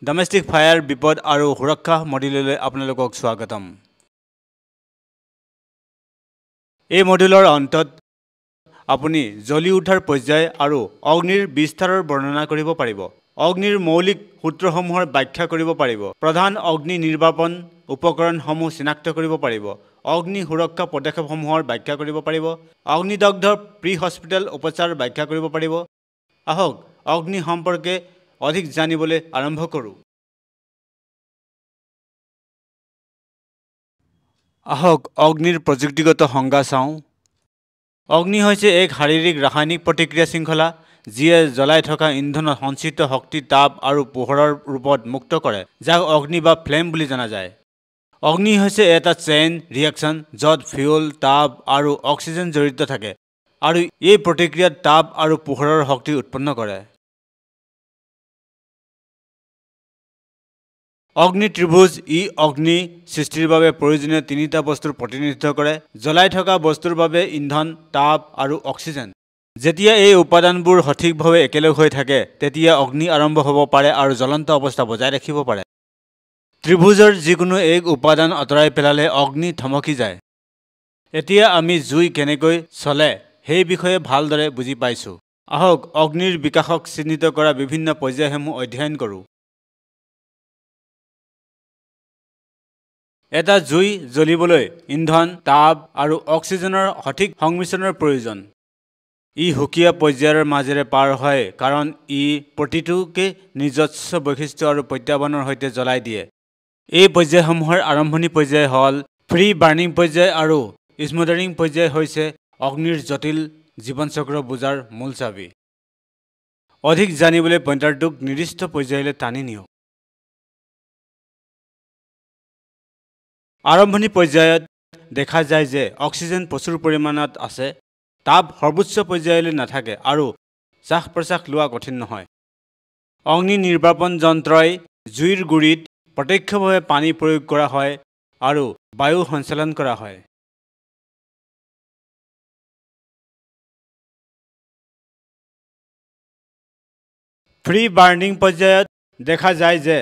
Domestic fire বিপদ আৰু সুৰক্ষা মডুললৈ আপোনালোকক স্বাগতম। এই মডুলৰ অন্তত আপুনি জ্বলি উঠাৰ পৰ্যায় আৰু অগ্নিৰ বিস্তাৰৰ বৰ্ণনা কৰিব পাৰিব। অগ্নিৰ মৌলিক সূত্ৰসমূহৰ ব্যাখ্যা কৰিব পাৰিব। প্ৰধান অগ্নি নিৰ্বাপন উপকৰণসমূহ চিনাক্ত কৰিব পাৰিব। অগ্নি সুৰক্ষা পদক্ষেপসমূহৰ ব্যাখ্যা কৰিব পাৰিব। অগ্নিদগ্ধ প্ৰি হস্পিটেল উপচাৰ ব্যাখ্যা কৰিব পাৰিব। আহক অগ্নি সম্পৰ্কে অধিক জানিবলৈ আৰম্ভ কৰোঁ। আহক অগ্নিৰ প্ৰযুক্তিগত সংজ্ঞা চাওঁ। অগ্নি হৈছে এক শাৰীৰিক ৰাসায়নিক প্ৰতিক্ৰিয়া শৃংখলা যিয়ে জ্বলাই থকা ইন্ধনত সঞ্চিত শক্তি তাপ আৰু পোহৰৰ ৰূপত মুক্ত কৰে, যাক অগ্নি বা ফ্লেম বুলি জনা যায়। অগ্নি হৈছে এটা চেইন ৰিয়েকশ্যন য'ত ফিউল, তাপ আৰু অক্সিজেন জড়িত থাকে আৰু এই প্ৰতিক্ৰিয়াত তাপ আৰু পোহৰৰ শক্তি উৎপন্ন কৰে। অগ্নি ত্ৰিভুজ অগ্নি সৃষ্টিৰ বাবে প্ৰয়োজনীয় তিনিটা বস্তুৰ প্ৰতিনিধিত্ব কৰে: জ্বলাই থকা বস্তুৰ বাবে ইন্ধন, তাপ আৰু অক্সিজেন। যেতিয়া এই উপাদানবোৰ সঠিকভাৱে একেলগ হৈ থাকে তেতিয়া অগ্নি আৰম্ভ হ'ব পাৰে আৰু জ্বলন্ত অৱস্থা বজাই ৰাখিব পাৰে। ত্ৰিভুজৰ যিকোনো এক উপাদান আঁতৰাই পেলালে অগ্নি থমকি যায়। এতিয়া আমি জুই কেনেকৈ চলে সেই বিষয়ে ভালদৰে বুজি পাইছোঁ। আহক অগ্নিৰ বিকাশক চিহ্নিত কৰা বিভিন্ন পৰ্যায়সমূহ অধ্যয়ন কৰোঁ। এটা জুই জ্বলিবলৈ ইন্ধন, তাপ আৰু অক্সিজেনৰ সঠিক সংমিশ্ৰণৰ প্ৰয়োজন। ই সুকীয়া পৰ্যায়ৰ মাজেৰে পাৰ হয় কাৰণ ই প্ৰতিটোকে নিজস্ব বৈশিষ্ট্য আৰু প্ৰত্যাহ্বানৰ সৈতে জ্বলাই দিয়ে। এই পৰ্যায়সমূহৰ আৰম্ভণি পৰ্যায় হ'ল প্ৰি বাৰ্নিং পৰ্যায় আৰু স্মোল্ডাৰিং পৰ্যায় হৈছে অগ্নিৰ জটিল জীৱনচক্ৰ বুজাৰ মূল চাবি। অধিক জানিবলৈ পইণ্টাৰটোক নিৰ্দিষ্ট পৰ্যায়লৈ টানি নিয়ক। আৰম্ভণি পৰ্যায়ত দেখা যায় যে অক্সিজেন প্ৰচুৰ পৰিমাণত আছে, তাপ সৰ্বোচ্চ পৰ্যায়লৈ নাথাকে আৰু শ্বাস-প্ৰশ্বাস লোৱা কঠিন নহয়। অগ্নি নিৰ্বাপন যন্ত্ৰই জুইৰ গুৰিত প্ৰত্যক্ষভাৱে পানী প্ৰয়োগ কৰা হয় আৰু বায়ু সঞ্চালন কৰা হয়। প্ৰি বাৰ্নিং পৰ্যায়ত দেখা যায় যে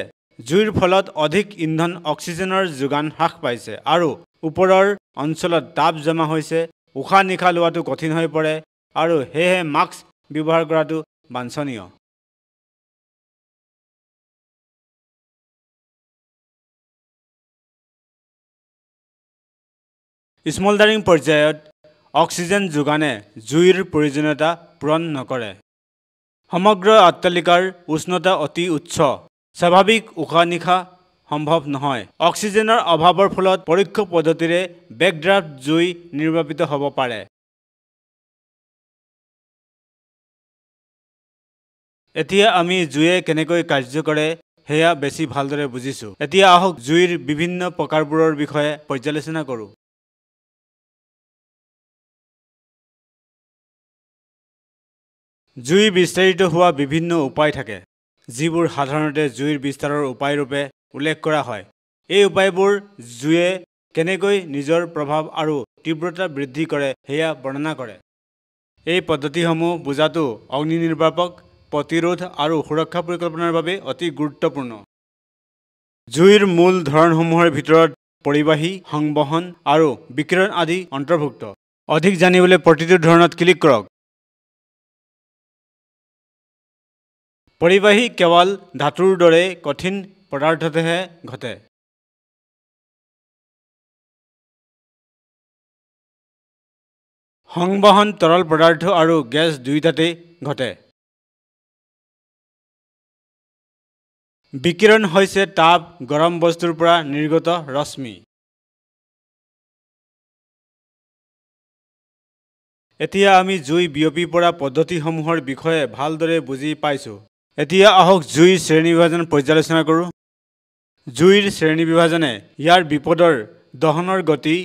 জুইৰ ফলত অধিক ইন্ধন অক্সিজেনৰ যোগান হ্ৰাস পাইছে আৰু ওপৰৰ অঞ্চলত তাপ জমা হৈছে। উশাহ নিশাহ লোৱাটো কঠিন হৈ পৰে আৰু সেয়েহে মাস্ক ব্যৱহাৰ কৰাটো বাঞ্ছনীয়। স্মোল্ডাৰিং পৰ্যায়ত অক্সিজেন যোগানে জুইৰ প্ৰয়োজনীয়তা পূৰণ নকৰে। সমগ্ৰ অট্টালিকাৰ উষ্ণতা অতি উচ্চ, স্বাভাৱিক উশাহ নিশাহ সম্ভৱ নহয়। অক্সিজেনৰ অভাৱৰ ফলত পৰোক্ষ পদ্ধতিৰে বেকড্ৰাফ্ট জুই নিৰ্বাপিত হ'ব পাৰে। এতিয়া আমি জুয়ে কেনেকৈ কাৰ্য কৰে সেয়া বেছি ভালদৰে বুজিছোঁ। এতিয়া আহক জুইৰ বিভিন্ন প্ৰকাৰবোৰৰ বিষয়ে পৰ্যালোচনা কৰোঁ। জুই বিস্তাৰিত হোৱা বিভিন্ন উপায় থাকে, যিবোৰ সাধাৰণতে জুইৰ বিস্তাৰৰ উপায় ৰূপে উল্লেখ কৰা হয়। এই উপায়বোৰ জুয়ে কেনেকৈ নিজৰ প্ৰভাৱ আৰু তীব্ৰতা বৃদ্ধি কৰে সেয়া বৰ্ণনা কৰে। এই পদ্ধতিসমূহ বুজাটো অগ্নি নিৰ্বাপক, প্ৰতিৰোধ আৰু সুৰক্ষা পৰিকল্পনাৰ বাবে অতি গুৰুত্বপূৰ্ণ। জুইৰ মূল ধৰণসমূহৰ ভিতৰত পৰিবাহী, সংবহন আৰু বিকিৰণ আদি অন্তৰ্ভুক্ত। অধিক জানিবলৈ প্ৰতিটো ধৰণত ক্লিক কৰক। পৰিবাহী কেৱল ধাতুৰ দৰে কঠিন পদাৰ্থতহে ঘটে। সংবহন তৰল পদাৰ্থ আৰু গেছ দুয়োটাতে ঘটে। বিকিৰণ হৈছে তাপ, গৰম বস্তুৰ পৰা নিৰ্গত ৰশ্মি। এতিয়া আমি জুই বিয়পি পৰা পদ্ধতিসমূহৰ বিষয়ে ভালদৰে বুজি পাইছোঁ। এতিয়া আহক জুইৰ শ্ৰেণীবিভাজন পৰ্যালোচনা কৰোঁ। জুইৰ শ্ৰেণীবিভাজনে ইয়াৰ বিপদৰ দহনৰ গতি,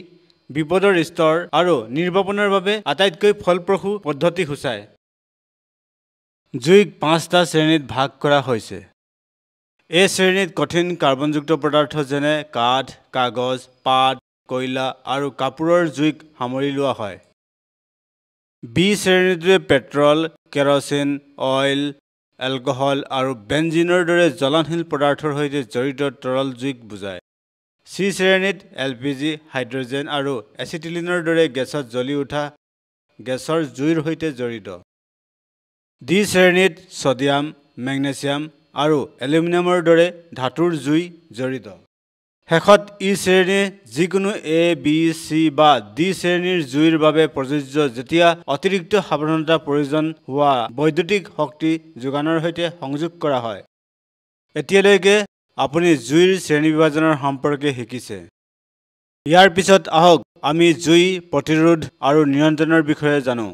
বিপদৰ স্তৰ আৰু নিৰ্বাপনৰ বাবে আটাইতকৈ ফলপ্ৰসূ পদ্ধতি সূচায়। জুইক 5টা শ্ৰেণীত ভাগ কৰা হৈছে। এই শ্ৰেণীত কঠিন কাৰ্বনযুক্ত পদাৰ্থ যেনে কাঠ, কাগজ, পাট, কয়লা আৰু কাপোৰৰ জুইক সামৰি লোৱা হয়। বি শ্ৰেণীটোৱে পেট্ৰল, কেৰোচিন, অইল, এলকহল আৰু বেঞ্জিনৰ দৰে জ্বলনশীল পদাৰ্থৰ সৈতে জড়িত তৰল জুইক বুজায়। চি শ্ৰেণীত এলপিজি, হাইড্ৰজেন আৰু এচিটিলিনৰ দৰে গেছত জ্বলি উঠা গেছৰ জুইৰ সৈতে জড়িত। ডি শ্ৰেণীত ছডিয়াম, মেগনেছিয়াম আৰু এলুমিনিয়ামৰ দৰে ধাতুৰ জুই জড়িত। শেষত ই শ্ৰেণী যিকোনো এ, বি, চি বা ডি শ্ৰেণীৰ জুইৰ বাবে প্ৰযোজ্য যেতিয়া অতিৰিক্ত সাৱধানতা প্ৰয়োজন হোৱা বৈদ্যুতিক শক্তি যোগানৰ সৈতে সংযোগ কৰা হয়। এতিয়ালৈকে আপুনি জুইৰ শ্ৰেণীবিভাজনৰ সম্পৰ্কে শিকিছে। ইয়াৰ পিছত আহক আমি জুই প্ৰতিৰোধ আৰু নিয়ন্ত্ৰণৰ বিষয়ে জানো।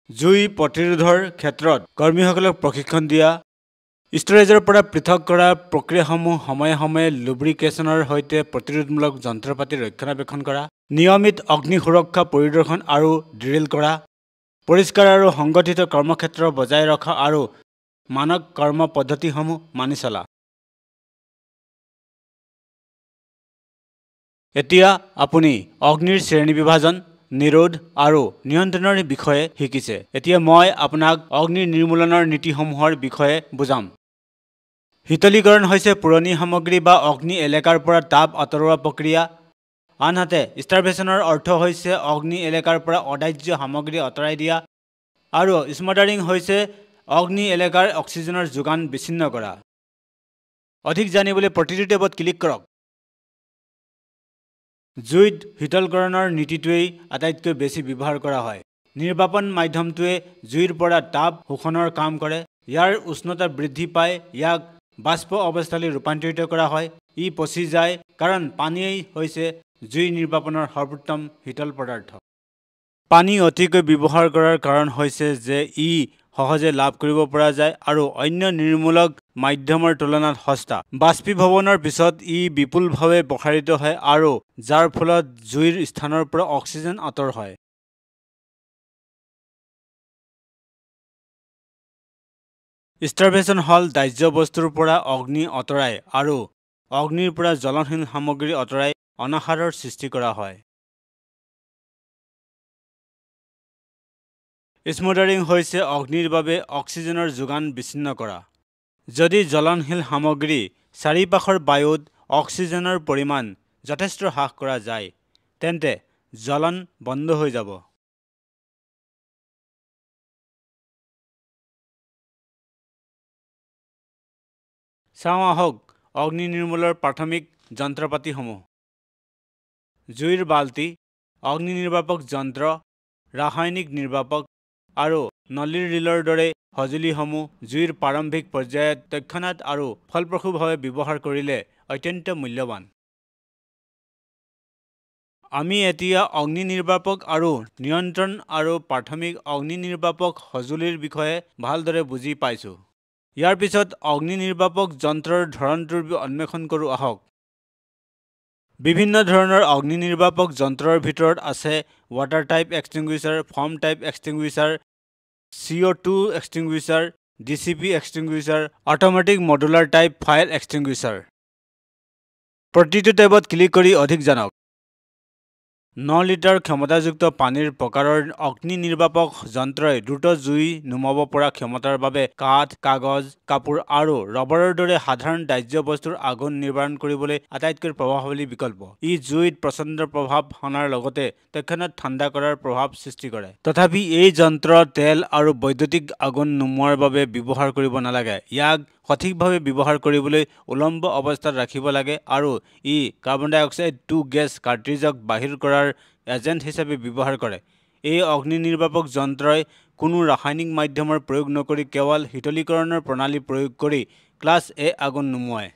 জুই প্ৰতিৰোধৰ ক্ষেত্ৰত কৰ্মীসকলক প্ৰশিক্ষণ দিয়া, ষ্ট'ৰেজৰ পৰা পৃথক কৰা প্ৰক্ৰিয়াসমূহ সময়ে সময়ে লুব্ৰিকেশ্যনৰ সৈতে প্ৰতিৰোধমূলক যন্ত্ৰপাতি ৰক্ষণাবেক্ষণ কৰা, নিয়মিত অগ্নি সুৰক্ষা পৰিদৰ্শন আৰু ড্ৰিল কৰা, পৰিষ্কাৰ আৰু সংগঠিত কৰ্মক্ষেত্ৰ বজাই ৰখা আৰু মানক কৰ্ম পদ্ধতিসমূহ মানি চলা। এতিয়া আপুনি অগ্নিৰ শ্ৰেণীবিভাজন, নিৰোধ আৰু নিয়ন্ত্ৰণৰ বিষয়ে শিকিছে। এতিয়া মই আপোনাক অগ্নি নিৰ্মূলনৰ নীতিসমূহৰ বিষয়ে বুজাম। শীতলীকৰণ হৈছে পুৰণি সামগ্ৰী বা অগ্নি এলেকাৰ পৰা তাপ আঁতৰোৱা প্ৰক্ৰিয়া। আনহাতে ষ্টাৰভেশ্যনৰ অৰ্থ হৈছে অগ্নি এলেকাৰ পৰা অদাহ্য সামগ্ৰী আঁতৰাই দিয়া, আৰু স্মটাৰিং হৈছে অগ্নি এলেকাৰ অক্সিজেনৰ যোগান বিচ্ছিন্ন কৰা। অধিক জানিবলৈ প্ৰতিটো টেবত ক্লিক কৰক। জুইত শীতলকৰণৰ নীতিটোৱেই আটাইতকৈ বেছি ব্যৱহাৰ কৰা হয়। নিৰ্বাপন মাধ্যমটোৱে জুইৰ পৰা তাপ শোষণৰ কাম কৰে। ইয়াৰ উষ্ণতা বৃদ্ধি পায়, ইয়াক বাষ্প অৱস্থালৈ ৰূপান্তৰিত কৰা হয়। ই পচি যায় কাৰণ পানীয়েই হৈছে জুই নিৰ্বাপনৰ সৰ্বোত্তম শীতল পদাৰ্থ। পানী অতিকৈ ব্যৱহাৰ কৰাৰ কাৰণ হৈছে যে ই সহজে লাভ কৰিব পৰা যায় আৰু অন্য নিৰ্মূলক মাধ্যমৰ তুলনাত সস্তা। বাষ্পীভৱনৰ পিছত ই বিপুলভাৱে প্ৰসাৰিত হয় আৰু যাৰ ফলত জুইৰ স্থানৰ পৰা অক্সিজেন আঁতৰ হয়। ষ্টাৰভেশ্যন হ'ল দাহ্য বস্তুৰ পৰা অগ্নি আঁতৰাই আৰু অগ্নিৰ পৰা জ্বলনশীল সামগ্ৰী আঁতৰাই অনাহাৰৰ সৃষ্টি কৰা হয়। স্মটাৰিং হৈছে অগ্নিৰ বাবে অক্সিজেনৰ যোগান বিচ্ছিন্ন কৰা। যদি জ্বলনশীল সামগ্ৰী চাৰিওপাশৰ বায়ুত অক্সিজেনৰ পৰিমাণ যথেষ্ট হ্ৰাস কৰা যায়, তেন্তে জ্বলন বন্ধ হৈ যাব। চাওঁ আহক অগ্নি নিৰ্মূলৰ প্ৰাথমিক যন্ত্ৰপাতিসমূহ। জুইৰ বাল্টি, অগ্নি নিৰ্বাপক যন্ত্ৰ, ৰাসায়নিক নিৰ্বাপক আৰু নলীৰ ৰিলৰ দৰে সঁজুলিসমূহ জুইৰ প্ৰাৰম্ভিক পৰ্যায়ত তৎক্ষণাত আৰু ফলপ্ৰসূভাৱে ব্যৱহাৰ কৰিলে অত্যন্ত মূল্যৱান। আমি এতিয়া অগ্নি নিৰ্বাপক আৰু নিয়ন্ত্ৰণ আৰু প্ৰাথমিক অগ্নি নিৰ্বাপক সঁজুলিৰ বিষয়ে ভালদৰে বুজি পাইছোঁ। ইয়াৰ পিছত অগ্নি নিৰ্বাপক যন্ত্ৰৰ ধৰণটোৰ অন্বেষণ কৰোঁ আহক। বিভিন্ন ধৰণৰ অগ্নি নিৰ্বাপক যন্ত্ৰৰ ভিতৰত আছে water type extinguisher, foam type extinguisher, CO2 extinguisher, DCP extinguisher, automatic modular type fire extinguisher. প্ৰতিটো টেবত ক্লিক কৰি অধিক জানক। 9 লিটাৰ ক্ষমতাযুক্ত পানীৰ প্ৰকাৰৰ অগ্নি নিৰ্বাপক যন্ত্ৰই দ্ৰুত জুই নুমাব পৰা ক্ষমতাৰ বাবে কাঠ, কাগজ, কাপোৰ আৰু ৰবৰৰ দৰে সাধাৰণ দাহ্য বস্তুৰ আগুন নিবাৰণ কৰিবলৈ আটাইতকৈ প্ৰভাৱশালী বিকল্প। ই জুইত প্ৰচণ্ড প্ৰভাৱ অনাৰ লগতে তৎক্ষণাত ঠাণ্ডা কৰাৰ প্ৰভাৱ সৃষ্টি কৰে। তথাপি এই যন্ত্ৰ তেল আৰু বৈদ্যুতিক আগুন নুমুৱাৰ বাবে ব্যৱহাৰ কৰিব নালাগে। ইয়াক সঠিকভাৱে ব্যৱহাৰ কৰিবলৈ উলম্ব অৱস্থাত ৰাখিব লাগে আৰু ই কাৰ্বন ডাই অক্সাইড 2 গেছ কাৰ্ট্ৰিজক বাহিৰ কৰাৰ এজেণ্ট হিচাপে ব্যৱহাৰ কৰে। এই অগ্নি নিৰ্বাপক যন্ত্ৰই কোনো ৰাসায়নিক মাধ্যমৰ প্ৰয়োগ নকৰি কেৱল শীতলীকৰণৰ প্ৰণালী প্ৰয়োগ কৰি ক্লাছ এ আগুন নুমুৱায়।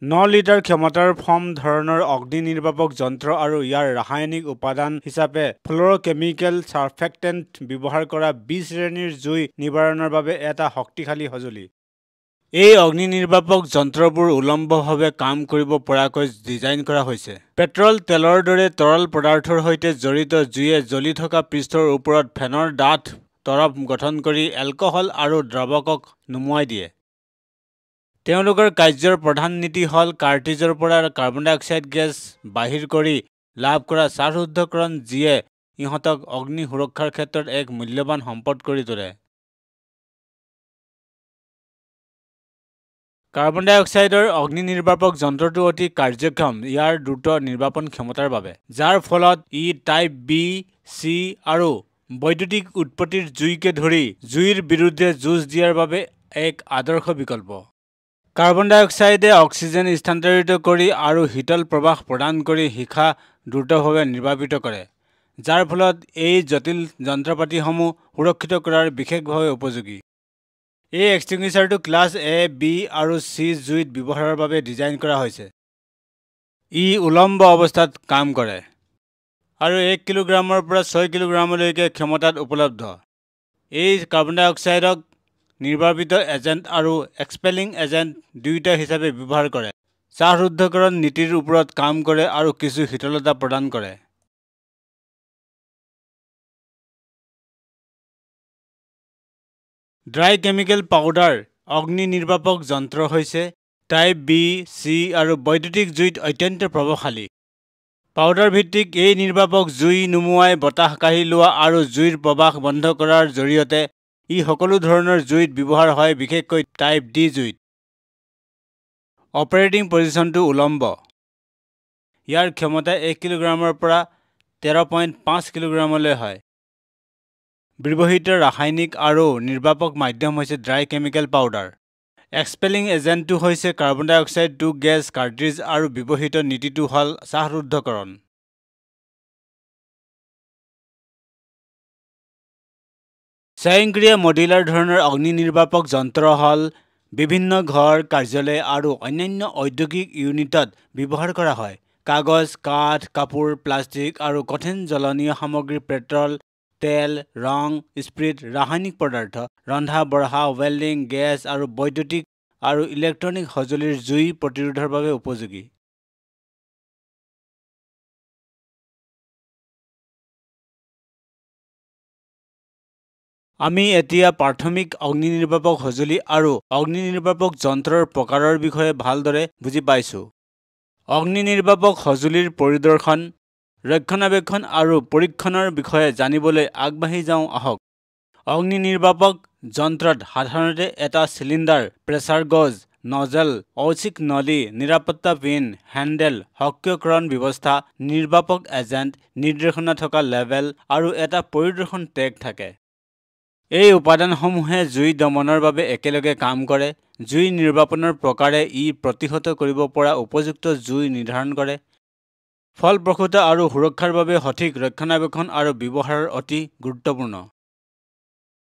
9 লিটাৰ ক্ষমতাৰ ফৰ্ম ধৰণৰ অগ্নি নিৰ্বাপক যন্ত্ৰ আৰু ইয়াৰ ৰাসায়নিক উপাদান হিচাপে ফ্ল'ৰকেমিকেল সাৰ্ফেক্টেণ্ট ব্যৱহাৰ কৰা বি শ্ৰেণীৰ জুই নিবাৰণৰ বাবে এটা শক্তিশালী সঁজুলি। এই অগ্নি নিৰ্বাপক যন্ত্ৰবোৰ উলম্বভাৱে কাম কৰিব পৰাকৈ ডিজাইন কৰা হৈছে। পেট্ৰল, তেলৰ দৰে তৰল পদাৰ্থৰ সৈতে জড়িত জুইয়ে জ্বলি থকা পৃষ্ঠৰ ওপৰত ফেনৰ ডাঠ তৰপ গঠন কৰি এলকহল আৰু দ্ৰাৱকক নুমুৱাই দিয়ে। তেওঁলোকৰ কাৰ্য্যৰ প্ৰধান নীতি হ'ল কাৰ্ট্ৰিজৰ পৰা কাৰ্বন ডাই অক্সাইড গেছ বাহিৰ কৰি লাভ কৰা শ্বাসৰুদ্ধকৰণ যিয়ে ইহঁতক অগ্নি সুৰক্ষাৰ ক্ষেত্ৰত এক মূল্যৱান সম্পদ কৰি তোলে। কাৰ্বন ডাই অক্সাইডৰ অগ্নি নিৰ্বাপক যন্ত্ৰটো অতি কাৰ্যক্ষম ইয়াৰ দ্ৰুত নিৰ্বাপন ক্ষমতাৰ বাবে, যাৰ ফলত ই টাইপ বি, চি আৰু বৈদ্যুতিক উৎপত্তিৰ জুইকে ধৰি জুইৰ বিৰুদ্ধে যুঁজ দিয়াৰ বাবে এক আদৰ্শ বিকল্প। কাৰ্বন ডাই অক্সাইডে অক্সিজেন স্থানান্তৰিত কৰি আৰু শীতল প্ৰবাহ প্ৰদান কৰি শিখা দ্ৰুতভাৱে নিৰ্বাপিত কৰে, যাৰ ফলত এই জটিল যন্ত্ৰপাতিসমূহ সুৰক্ষিত কৰাৰ বিশেষভাৱে উপযোগী। এই এক্সটিংগুইচাৰটো ক্লাছ এ, বি আৰু চি জুইত ব্যৱহাৰৰ বাবে ডিজাইন কৰা হৈছে। ই উলম্ব অৱস্থাত কাম কৰে আৰু 1 কিলোগ্ৰামৰ পৰা 6 কিলোগ্ৰামলৈকে ক্ষমতাত উপলব্ধ। এই কাৰ্বন ডাই অক্সাইডক নিৰ্বাপিত এজেণ্ট আৰু এক্সপেলিং এজেণ্ট দুয়োটা হিচাপে ব্যৱহাৰ কৰে, শ্বাসৰুদ্ধকৰণ নীতিৰ ওপৰত কাম কৰে আৰু কিছু শীতলতা প্ৰদান কৰে। ড্ৰাই কেমিকেল পাউডাৰ অগ্নি নিৰ্বাপক যন্ত্ৰ হৈছে টাইপ বি, চি আৰু বৈদ্যুতিক জুইত অত্যন্ত প্ৰভাৱশালী। পাউডাৰ ভিত্তিক এই নিৰ্বাপক জুই নুমুৱাই বতাহ কাঢ়ি লোৱা আৰু জুইৰ প্ৰৱাহ বন্ধ কৰাৰ জৰিয়তে ই সকলো ধৰণৰ জুইত ব্যৱহাৰ হয়, বিশেষকৈ টাইপ ডি জুইত। অপাৰেটিং পজিশ্যনটো উলম্ব। ইয়াৰ ক্ষমতা 1 কিলোগ্ৰামৰ পৰা 13.5 কিলোগ্ৰামলৈ হয়। ব্যৱহৃত ৰাসায়নিক আৰু নিৰ্বাপক মাধ্যম হৈছে ড্ৰাই কেমিকেল পাউডাৰ। এক্সপেলিং এজেণ্টটো হৈছে কাৰ্বন ডাই অক্সাইড 2 গেছ কাৰ্ট্ৰিজ আৰু ব্যৱহৃত নীতিটো হ'ল শ্বাসৰুদ্ধকৰণ। স্বয়ংক্ৰিয় মডুলাৰ ধৰণৰ অগ্নি নিৰ্বাপক যন্ত্ৰ হ'ল বিভিন্ন ঘৰ, কাৰ্যালয় আৰু অন্যান্য ঔদ্যোগিক ইউনিটত ব্যৱহাৰ কৰা হয়। কাগজ, কাঠ, কাপোৰ, প্লাষ্টিক আৰু কঠিন জ্বলনীয় সামগ্ৰী, পেট্ৰল, তেল, ৰং, স্পিৰিট, ৰাসায়নিক পদাৰ্থ, ৰন্ধা-বঢ়া, ৱেল্ডিং, গেছ আৰু বৈদ্যুতিক আৰু ইলেক্ট্ৰনিক সঁজুলিৰ জুই প্ৰতিৰোধৰ বাবে উপযোগী। আমি এতিয়া প্ৰাথমিক অগ্নি নিৰ্বাপক সঁজুলি আৰু অগ্নি নিৰ্বাপক যন্ত্ৰৰ প্ৰকাৰৰ বিষয়ে ভালদৰে বুজি পাইছো। অগ্নি নিৰ্বাপক সঁজুলিৰ পৰিদৰ্শন, ৰক্ষণাবেক্ষণ আৰু পৰীক্ষণৰ বিষয়ে জানিবলৈ আগবাঢ়ি যাওঁ আহক। অগ্নি নিৰ্বাপক যন্ত্ৰত সাধাৰণতে এটা চিলিণ্ডাৰ, প্ৰেছাৰ গজ, নজেল, ঐচ্ছিক নলী, নিৰাপত্তা পিন, হেণ্ডেল, সক্ৰিয়কৰণ ব্যৱস্থা, নিৰ্বাপক এজেণ্ট, নিৰ্দেশনা থকা লেবেল আৰু এটা পৰিদৰ্শন টেগ থাকে। এই উপাদানসমূহে জুই দমনৰ বাবে একেলগে কাম কৰে। জুই নিৰ্বাপনৰ প্ৰকাৰে ই প্ৰতিহত কৰিব পৰা উপযুক্ত জুই নিৰ্ধাৰণ কৰে। ফলপ্ৰসূতা আৰু সুৰক্ষাৰ বাবে সঠিক ৰক্ষণাবেক্ষণ আৰু ব্যৱহাৰ অতি গুৰুত্বপূৰ্ণ।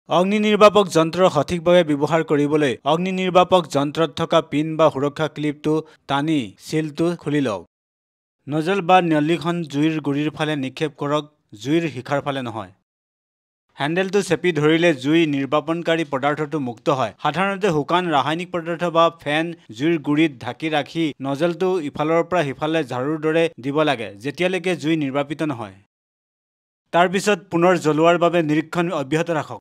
অগ্নি নিৰ্বাপক যন্ত্ৰ সঠিকভাৱে ব্যৱহাৰ কৰিবলৈ অগ্নি নিৰ্বাপক যন্ত্ৰত থকা পিন বা সুৰক্ষা ক্লিপটো টানি চিলটো খুলি লওক। নজল বা নলীখন জুইৰ গুৰিৰ ফালে নিক্ষেপ কৰক, জুইৰ শিখাৰ ফালে নহয়। হেণ্ডেলটো চেপি ধৰিলে জুই নিৰ্বাপনকাৰী পদাৰ্থটো মুক্ত হয়। সাধাৰণতে শুকান ৰাসায়নিক পদাৰ্থ বা ফেন জুইৰ গুৰিত ঢাকি ৰাখি নজলটো ইফালৰ পৰা সিফালে ঝাৰুৰ দৰে দিব লাগে যেতিয়ালৈকে জুই নিৰ্বাপিত নহয়। তাৰ পিছত পুনৰ জ্বলোৱাৰ বাবে নিৰীক্ষণ অব্যাহত ৰাখক।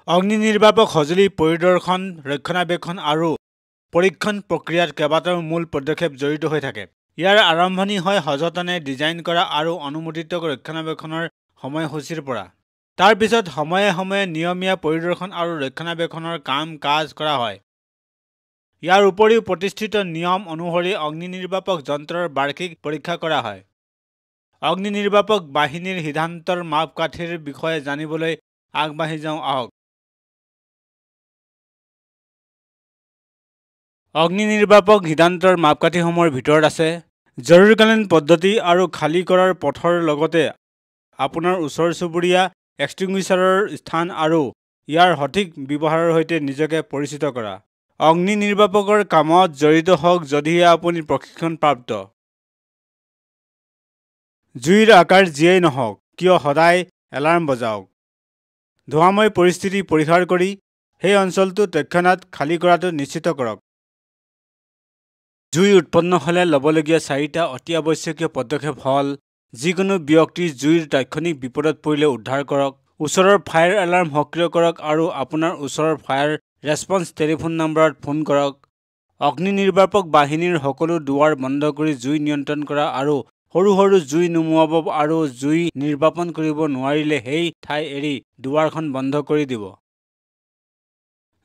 অগ্নি নিৰ্বাপক সঁজুলি পৰিদৰ্শন, ৰক্ষণাবেক্ষণ আৰু পৰীক্ষণ প্ৰক্ৰিয়াত কেইবাটাও মূল পদক্ষেপ জড়িত হৈ থাকে। ইয়াৰ আৰম্ভণি হয় সযতনে ডিজাইন কৰা আৰু অনুমোদিত ৰক্ষণাবেক্ষণৰ সময়সূচীৰ পৰা। তাৰ পিছত সময়ে সময়ে নিয়মীয়া পৰিদৰ্শন আৰু ৰক্ষণাবেক্ষণৰ কাম-কাজ কৰা হয়। ইয়াৰ উপৰিও প্ৰতিষ্ঠিত নিয়ম অনুসৰি অগ্নি নিৰ্বাপক যন্ত্ৰৰ বাৰ্ষিক পৰীক্ষা কৰা হয়। অগ্নি নিৰ্বাপক বাহিনীৰ সিদ্ধান্তৰ মাপকাঠিৰ বিষয়ে জানিবলৈ আগবাঢ়ি যাওঁ আহক। অগ্নি নিৰ্বাপক সিদ্ধান্তৰ মাপকাঠিসমূহৰ ভিতৰত আছে জৰুৰীকালীন পদ্ধতি আৰু খালী কৰাৰ পথৰ লগতে আপোনাৰ ওচৰ চুবুৰীয়া এক্সটিংগুইচাৰৰ স্থান আৰু ইয়াৰ সঠিক ব্যৱহাৰৰ সৈতে নিজকে পৰিচিত কৰা। অগ্নি নিৰ্বাপকৰ কামত জড়িত হওক যদিহে আপুনি প্ৰশিক্ষণপ্ৰাপ্ত। জুইৰ আকাৰ যিয়েই নহওক কিয় সদায় এলাৰ্ম বজাওক। ধোঁৱাময় পৰিস্থিতি পৰিহাৰ কৰি সেই অঞ্চলটো তৎক্ষণাত খালী কৰাটো নিশ্চিত কৰক। জুই উৎপন্ন হ'লে ল'বলগীয়া 4টা অতি আৱশ্যকীয় পদক্ষেপ হ'ল যিকোনো ব্যক্তি জুইৰ তাৎক্ষণিক বিপদত পৰিলে উদ্ধাৰ কৰক, ওচৰৰ ফায়াৰ এলাৰ্ম সক্ৰিয় কৰক আৰু আপোনাৰ ওচৰৰ ফায়াৰ ৰেছপন্স টেলিফোন নম্বৰত ফোন কৰক। অগ্নি নিৰ্বাপক বাহিনীৰ সকলো দুৱাৰ বন্ধ কৰি জুই নিয়ন্ত্ৰণ কৰা আৰু সৰু সৰু জুই নুমুৱাব আৰু জুই নিৰ্বাপন কৰিব নোৱাৰিলে সেই ঠাই এৰি দুৱাৰখন বন্ধ কৰি দিব।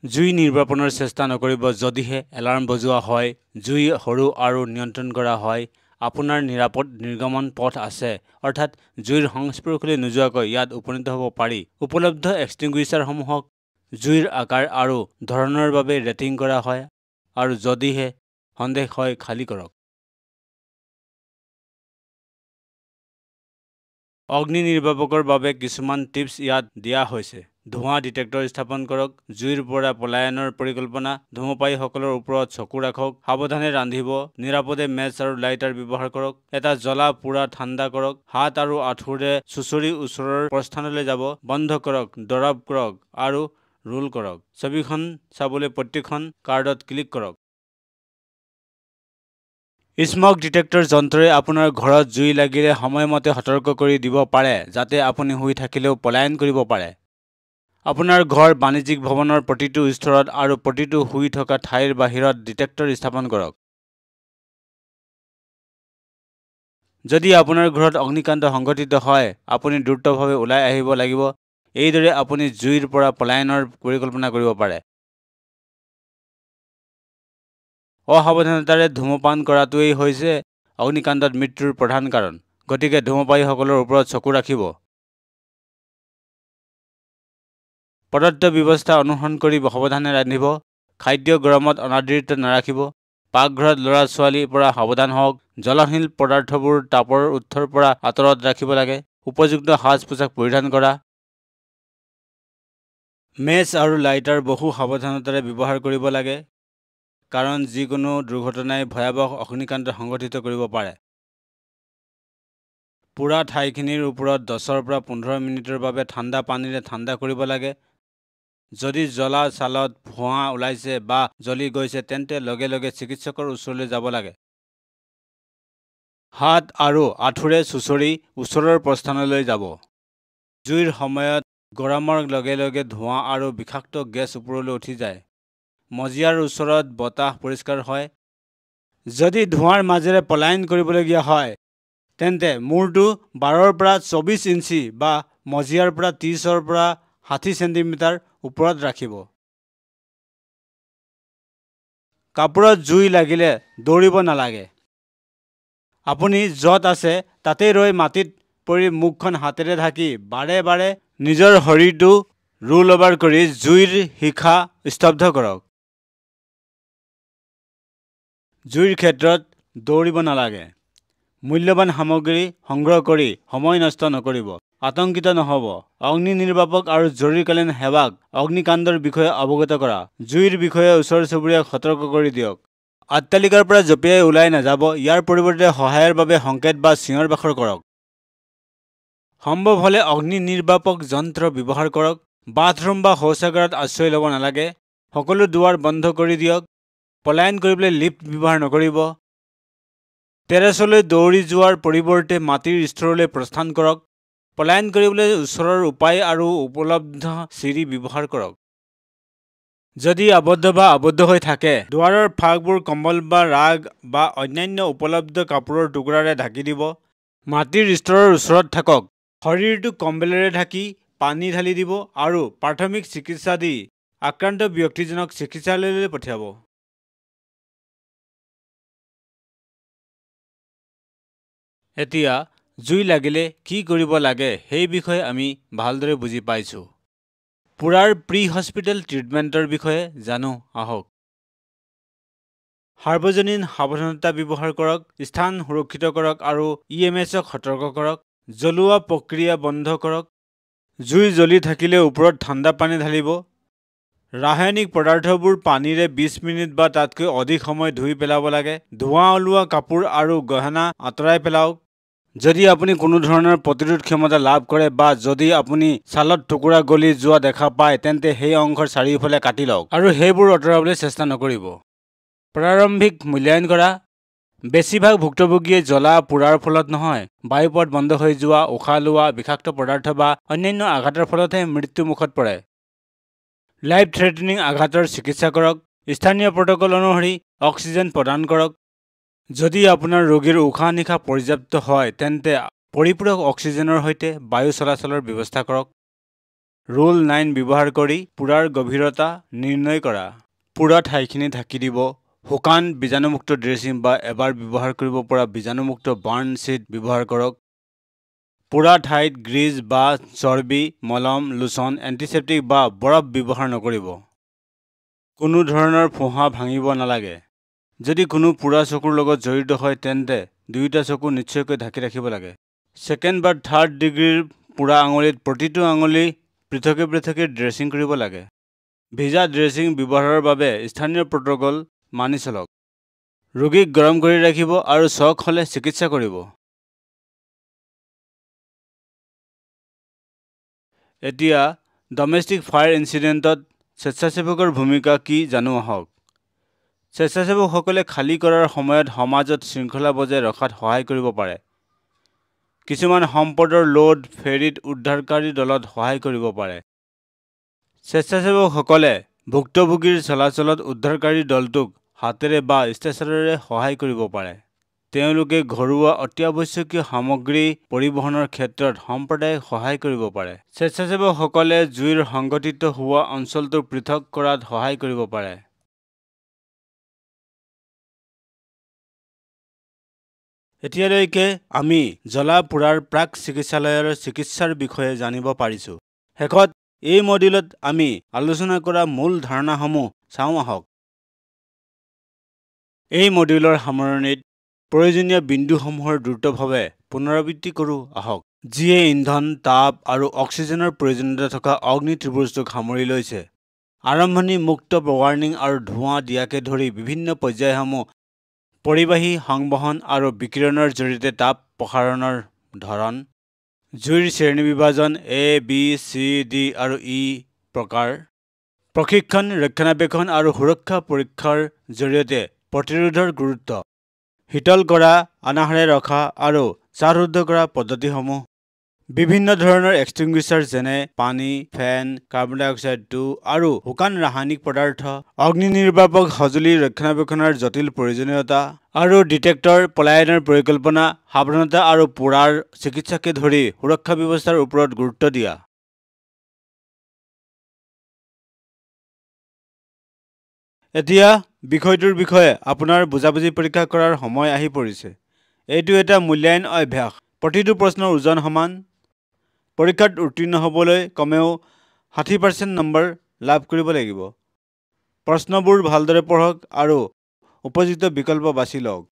জুই নিৰ্বাপনৰ চেষ্টা নকৰিব যদিহে এলাৰ্ম বজোৱা হয়, জুই সৰু আৰু নিয়ন্ত্ৰণ কৰা হয়। আপোনাৰ নিৰাপদ নিৰ্গমন পথ আছে, অৰ্থাৎ জুইৰ সংস্পৰ্শলৈ নোযোৱাকৈ ইয়াত উপনীত হ'ব পাৰি। উপলব্ধ এক্সটিংগুইচাৰসমূহক জুইৰ আকাৰ আৰু ধৰণৰ বাবে ৰেটিং কৰা হয় আৰু যদিহে সন্দেহ হয় খালী কৰক। অগ্নি নিৰ্বাপকৰ বাবে কিছুমান টিপছ ইয়াত দিয়া হৈছে। ধোঁৱা ডিটেক্টৰ স্থাপন কৰক। জুইৰ পৰা পলায়নৰ পৰিকল্পনা। ধূমপায়ীসকলৰ ওপৰত চকু ৰাখক। সাৱধানে ৰান্ধিব। নিৰাপদে মেচ আৰু লাইটাৰ ব্যৱহাৰ কৰক। এটা জ্বলা পোৰা ঠাণ্ডা কৰক। হাত আৰু আঁঠুৰে চুচৰি ওচৰৰ প্ৰস্থানলৈ যাব। বন্ধ কৰক, দৰব কৰক আৰু ৰোল কৰক। ছবিখন চাবলৈ প্ৰতিখন কাৰ্ডত ক্লিক কৰক। স্মক ডিটেক্টৰ যন্ত্ৰই আপোনাৰ ঘৰত জুই লাগিলে সময়মতে সতৰ্ক কৰি দিব পাৰে যাতে আপুনি শুই থাকিলেও পলায়ন কৰিব পাৰে। আপোনাৰ ঘৰ বাণিজ্যিক ভৱনৰ প্ৰতিটো স্তৰত আৰু প্ৰতিটো শুই থকা ঠাইৰ বাহিৰত ডিটেক্টৰ স্থাপন কৰক। যদি আপোনাৰ ঘৰত অগ্নিকাণ্ড সংঘটিত হয়, আপুনি দ্ৰুতভাৱে ওলাই আহিব লাগিব। এইদৰে আপুনি জুইৰ পৰা পলায়নৰ পৰিকল্পনা কৰিব পাৰে। অসাৱধানতাৰে ধূমপান কৰাটোৱেই হৈছে অগ্নিকাণ্ডত মৃত্যুৰ প্ৰধান কাৰণ। গতিকে ধূমপায়ীসকলৰ ওপৰত চকু ৰাখিব। প্ৰদত্ত ব্যৱস্থা অনুসৰণ কৰি সাৱধানে ৰান্ধিব। খাদ্য গৰমত অনাদৃত নাৰাখিব। পাকঘৰত ল'ৰা-ছোৱালীৰ পৰা সাৱধান হওক। জ্বলনশীল পদাৰ্থবোৰ তাপৰ উৎসৰ পৰা আঁতৰত ৰাখিব লাগে। উপযুক্ত সাজ-পোছাক পৰিধান কৰা। মেচ আৰু লাইটাৰ বহু সাৱধানতাৰে ব্যৱহাৰ কৰিব লাগে, কাৰণ যিকোনো দুৰ্ঘটনাই ভয়াৱহ অগ্নিকাণ্ড সংঘটিত কৰিব পাৰে। পোৰা ঠাইখিনিৰ ওপৰত 10 পৰা 15 মিনিটৰ বাবে ঠাণ্ডা পানীৰে ঠাণ্ডা কৰিব লাগে। যদি জ্বলা ছালত ধোঁৱা ওলাইছে বা জ্বলি গৈছে তেন্তে লগে লগে চিকিৎসকৰ ওচৰলৈ যাব লাগে। হাত আৰু আঁঠুৰে চুচৰি ওচৰৰ প্ৰস্থানলৈ যাব। জুইৰ সময়ত গৰমৰ লগে লগে ধোঁৱা আৰু বিষাক্ত গেছ ওপৰলৈ উঠি যায়। মজিয়াৰ ওচৰত বতাহ পৰিষ্কাৰ হয়। যদি ধোঁৱাৰ মাজেৰে পলায়ন কৰিবলগীয়া হয়, তেন্তে মূৰটো 12 পৰা 24 ইঞ্চি বা মজিয়াৰ পৰা 30 পৰা 60 চেণ্টিমিটাৰ ওপৰত ৰাখিব। কাপোৰত জুই লাগিলে দৌৰিব নালাগে। আপুনি য'ত আছে তাতেই ৰৈ মাটিত পৰি মুখখন হাতেৰে ঢাকি বাৰে বাৰে নিজৰ শৰীৰটো ৰোল অভাৰ কৰি জুইৰ শিখা স্তব্ধ কৰক। জুইৰ ক্ষেত্ৰত দৌৰিব নালাগে। মূল্যৱান সামগ্ৰী সংগ্ৰহ কৰি সময় নষ্ট নকৰিব। আতংকিত নহ'ব। অগ্নি নিৰ্বাপক আৰু জৰুৰীকালীন সেৱাক অগ্নিকাণ্ডৰ বিষয়ে অৱগত কৰা। জুইৰ বিষয়ে ওচৰ চুবুৰীয়াক সতৰ্ক কৰি দিয়ক। অট্টালিকাৰ পৰা জঁপিয়াই ওলাই নাযাব। ইয়াৰ পৰিৱৰ্তে সহায়ৰ বাবে সংকেত বা চিঞৰ বাখৰ কৰক। সম্ভৱ হ'লে অগ্নি নিৰ্বাপক যন্ত্ৰ ব্যৱহাৰ কৰক। বাথৰুম বা শৌচাগাৰত আশ্ৰয় ল'ব নালাগে। সকলো দুৱাৰ বন্ধ কৰি দিয়ক। পলায়ন কৰিবলৈ লিফ্ট ব্যৱহাৰ নকৰিব। টেৰেছলৈ দৌৰি যোৱাৰ পৰিৱৰ্তে মাটিৰ স্তৰলৈ প্ৰস্থান কৰক। পলায়ন কৰিবলৈ ওচৰৰ উপায় আৰু উপলব্ধ চিৰি ব্যৱহাৰ কৰক। যদি আবদ্ধ বা আবদ্ধ হৈ থাকে, দুৱাৰৰ ফাঁকবোৰ কম্বল বা ৰাগ বা অন্যান্য উপলব্ধ কাপোৰৰ টুকুৰাৰে ঢাকি দিব। মাটিৰ স্তৰৰ ওচৰত থাকক। শৰীৰটো কম্বলেৰে ঢাকি পানী ঢালি দিব আৰু প্ৰাথমিক চিকিৎসা দি আক্ৰান্ত ব্যক্তিজনক চিকিৎসালয়লৈ পঠিয়াব। এতিয়া জুই লাগিলে কি কৰিব লাগে সেই বিষয়ে আমি ভালদৰে বুজি পাইছোঁ। পুৰাৰ প্ৰি হস্পিটেল ট্ৰিটমেণ্টৰ বিষয়ে জানো আহক। সাৰ্বজনীন সাৱধানতা ব্যৱহাৰ কৰক। স্থান সুৰক্ষিত কৰক আৰু EMSক সতৰ্ক কৰক। জ্বলোৱা প্ৰক্ৰিয়া বন্ধ কৰক। জুই জ্বলি থাকিলে ওপৰত ঠাণ্ডা পানী ঢালিব। ৰাসায়নিক পদাৰ্থবোৰ পানীৰে 20 মিনিট বা তাতকৈ অধিক সময় ধুই পেলাব লাগে। ধোঁৱা ওলোৱা কাপোৰ আৰু গহনা আঁতৰাই পেলাওক। যদি আপুনি কোনো ধৰণৰ প্ৰতিৰোধ ক্ষমতা লাভ কৰে বা যদি আপুনি ছালত টুকুৰা গলি যোৱা দেখা পায়, তেন্তে সেই অংশৰ চাৰিওফালে কাটি লওক আৰু সেইবোৰ আঁতৰাবলৈ চেষ্টা নকৰিব। প্ৰাৰম্ভিক মূল্যায়ন কৰা। বেছিভাগ ভুক্তভোগীয়ে জ্বলা পোৰাৰ ফলত নহয়, বায়ুপথ বন্ধ হৈ যোৱা, উশাহ লোৱা বিষাক্ত পদাৰ্থ বা অন্যান্য আঘাতৰ ফলতহে মৃত্যু মুখত পৰে। লাইফ থ্ৰেটেনিং আঘাতৰ চিকিৎসা কৰক। স্থানীয় প্ৰট'কল অনুসৰি অক্সিজেন প্ৰদান কৰক। যদি আপোনাৰ ৰোগীৰ উশাহ নিশাহ পৰ্যাপ্ত হয় তেন্তে পৰিপূৰক অক্সিজেনৰ সৈতে বায়ু চলাচলৰ ব্যৱস্থা কৰক। ৰুল 9 ব্যৱহাৰ কৰি পুৰাৰ গভীৰতা নিৰ্ণয় কৰা। পুৰা ঠাইখিনি ঢাকি দিব। শুকান বীজাণুমুক্ত ড্ৰেছিং বা এবাৰ ব্যৱহাৰ কৰিব পৰা বীজাণুমুক্ত বাৰ্ণ শ্বীট ব্যৱহাৰ কৰক। পুৰা ঠাইত গ্ৰীজ বা চৰ্বি, মলম, লোচন, এণ্টিছেপ্টিক বা বৰফ ব্যৱহাৰ নকৰিব। কোনো ধৰণৰ ফোঁহা ভাঙিব নালাগে। যদি কোনো পুৰা চকুৰ লগত জড়িত হয় তেন্তে দুয়োটা চকু নিশ্চয়কৈ ঢাকি ৰাখিব লাগে। ছেকেণ্ড বা থাৰ্ড ডিগ্ৰীৰ পুৰা আঙুলিত প্ৰতিটো আঙুলি পৃথকে পৃথকে ড্ৰেছিং কৰিব লাগে। ভিজা ড্ৰেছিং ব্যৱহাৰৰ বাবে স্থানীয় প্ৰট'কল মানি চলক। ৰোগীক গৰম কৰি ৰাখিব আৰু চক হ'লে চিকিৎসা কৰিব। এতিয়া ডমেষ্টিক ফায়াৰ ইনচিডেণ্টত স্বেচ্ছাসেৱকৰ ভূমিকা কি জানো আহক। স্বেচ্ছাসেৱকসকলে খালী কৰাৰ সময়ত সমাজত শৃংখলা বজাই ৰখাত সহায় কৰিব পাৰে। কিছুমান সম্পদৰ লোড ফেৰীত উদ্ধাৰকাৰী দলত সহায় কৰিব পাৰে। স্বেচ্ছাসেৱকসকলে ভুক্তভোগীৰ চলাচলত উদ্ধাৰকাৰী দলটোক হাতেৰে বা ষ্ট্ৰেচাৰেৰে সহায় কৰিব পাৰে। তেওঁলোকে ঘৰুৱা অত্যাৱশ্যকীয় সামগ্ৰী পৰিবহণৰ ক্ষেত্ৰত সম্প্ৰদায়ক সহায় কৰিব পাৰে। স্বেচ্ছাসেৱকসকলে জুইৰ সংঘটিত হোৱা অঞ্চলটো পৃথক কৰাত সহায় কৰিব পাৰে। এতিয়ালৈকে আমি জ্বলা-পোৰাৰ প্ৰাক চিকিৎসালয়ৰ চিকিৎসাৰ বিষয়ে জানিব পাৰিছোঁ। শেষত এই মডিউলত আমি আলোচনা কৰা মূল ধাৰণাসমূহ চাওঁ আহক। এই মডিউলৰ সামৰণিত প্ৰয়োজনীয় বিন্দুসমূহৰ দ্ৰুতভাৱে পুনৰাবৃত্তি কৰোঁ আহক, যিয়ে ইন্ধন, তাপ আৰু অক্সিজেনৰ প্ৰয়োজনীয়তা থকা অগ্নি ত্ৰিভুজটোক সামৰি লৈছে। আৰম্ভণি, মুক্ত ৱাৰ্ণিং আৰু ধোঁৱা দিয়াকে ধৰি বিভিন্ন পৰ্যায়সমূহ, পৰিবাহী, সংবহন আৰু বিকিৰণৰ জৰিয়তে তাপ প্ৰসাৰণৰ ধৰণ, জুইৰ শ্ৰেণীবিভাজন A, B, C, D আৰু E প্ৰকাৰ, প্ৰশিক্ষণ, ৰক্ষণাবেক্ষণ আৰু সুৰক্ষা পৰীক্ষাৰ জৰিয়তে প্ৰতিৰোধৰ গুৰুত্ব, শীতল কৰা, অনাহাৰে ৰখা আৰু শ্বাসৰুদ্ধ কৰা পদ্ধতিসমূহ, বিভিন্ন ধৰণৰ এক্সটিংগুইশ্বাৰ যেনে পানী, ফেন, কাৰ্বন ডাই অক্সাইড 2 আৰু শুকান ৰাসায়নিক পদাৰ্থ, অগ্নি নিৰ্বাপক সঁজুলি ৰক্ষণাবেক্ষণৰ জটিল প্ৰয়োজনীয়তা আৰু ডিটেক্টৰ, পলায়নৰ পৰিকল্পনা, সাৱধানতা আৰু পোৰাৰ চিকিৎসাকে ধৰি সুৰক্ষা ব্যৱস্থাৰ ওপৰত গুৰুত্ব দিয়া। এতিয়া বিষয়টোৰ বিষয়ে আপোনাৰ বুজাবুজি পৰীক্ষা কৰাৰ সময় আহি পৰিছে। এইটো এটা মূল্যায়ন অভ্যাস। প্ৰতিটো প্ৰশ্নৰ ওজন সমান। পৰীক্ষাত উত্তীৰ্ণ হ'বলৈ কমেও 60% নম্বৰ লাভ কৰিব লাগিব। প্ৰশ্নবোৰ ভালদৰে পঢ়ক আৰু উপযুক্ত বিকল্প বাছি লওক।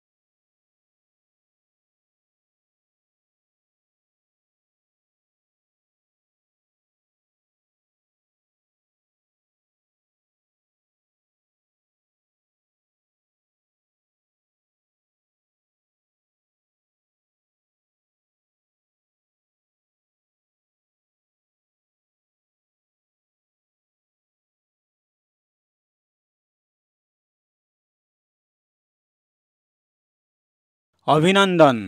অভিনন্দন।